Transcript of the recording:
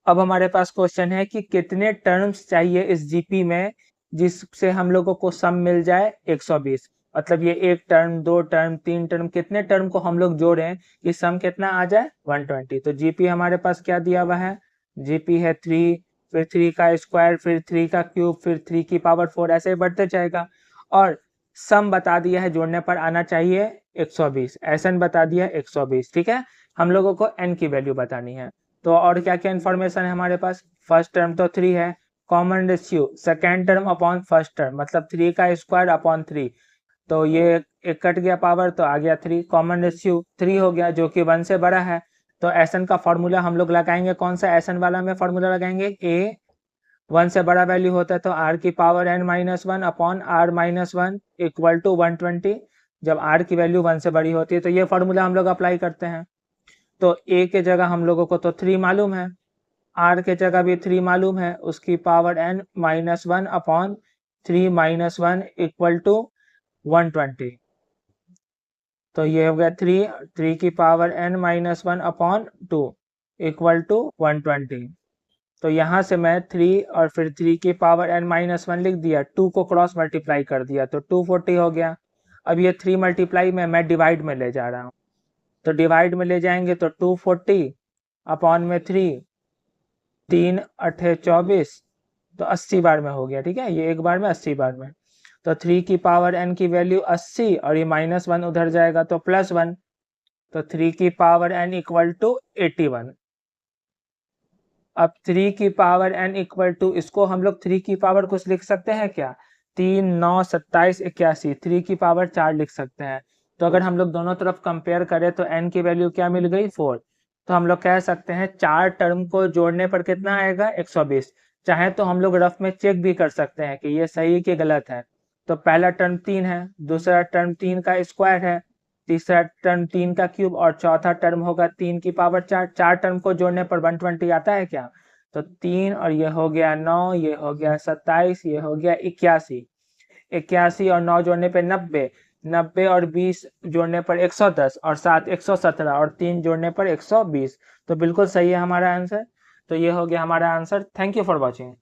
अब हमारे पास क्वेश्चन है कि कितने टर्म्स चाहिए इस जीपी में जिससे हम लोगों को सम मिल जाए 120। मतलब ये एक टर्म, दो टर्म, तीन टर्म, कितने टर्म को हम लोग जोड़ें कि सम कितना आ जाए 120। तो जीपी हमारे पास क्या दिया हुआ है, जीपी है 3, फिर 3 का स्क्वायर, फिर 3 का क्यूब, फिर 3 की पावर 4, ऐसे ही बढ़ते जाएगा। और सम बता दिया है, जोड़ने पर आना चाहिए 120, एसएन बता दिया है 120। ठीक है, हम लोगों को एन की वैल्यू बतानी है। तो और क्या क्या इन्फॉर्मेशन है हमारे पास, फर्स्ट टर्म तो 3 है, common ratio second term upon first term, मतलब 3 का स्क्वायर अपॉन 3, तो ये एक कट गया पावर तो आ गया 3, कॉमन रेशियो 3 हो गया जो कि 1 से बड़ा है। तो एसएन का फॉर्मूला हम लोग लगाएंगे, कौन सा एसएन वाला में फॉर्मूला लगाएंगे, ए 1 से बड़ा वैल्यू होता है तो आर की power N minus one upon R minus one equal to 120। जब आर की वैल्यू 1 से बड़ी होती है तो ये फॉर्मूला हम लोग अप्लाई करते हैं। तो ए के जगह हम लोगों को तो 3 मालूम है, आर के जगह भी 3 मालूम है, उसकी power N minus one upon 3 minus one equal to 120। तो ये हो गया 3 की power N minus one upon 2 equal to 120। तो यहाँ से मैं 3 और फिर 3 की पावर n माइनस वन लिख दिया, 2 को क्रॉस मल्टीप्लाई कर दिया तो 240 हो गया। अब ये 3 मल्टीप्लाई में मैं डिवाइड में ले जा रहा हूँ, तो डिवाइड में ले जाएंगे तो 240 अपॉन में 3, 3 अठे 24, तो 80 बार में हो गया। ठीक है, ये एक बार में 80 बार में। तो 3 की पावर n की वैल्यू 80 और ये माइनस वन उधर जाएगा तो प्लस वन, तो 3 की पावर n इक्वल टू 81। अब 3 की पावर n इक्वल टू, इसको हम लोग 3 की पावर कुछ लिख सकते हैं क्या, 3 9 27 81, 3 की पावर 4 लिख सकते हैं। तो अगर हम लोग दोनों तरफ कंपेयर करें तो n की वैल्यू क्या मिल गई 4। तो हम लोग कह सकते हैं 4 टर्म को जोड़ने पर कितना आएगा 120। चाहे तो हम लोग रफ में चेक भी कर सकते हैं कि ये सही कि गलत है। तो पहला टर्म 3 है, दूसरा टर्म 3 का स्क्वायर है, तीसरा टर्म 3 का क्यूब और चौथा टर्म होगा 3 की पावर 4। 4 टर्म को जोड़ने पर 120 आता है क्या, तो 3 और ये हो गया 9, ये हो गया 27, ये हो गया 81। 81 और 9 जोड़ने पे 90, 90 और 20 जोड़ने पर 110 और 7 117 और 3 जोड़ने पर 120। तो बिल्कुल सही है हमारा आंसर। तो ये हो गया हमारा answer. Thank you for watching.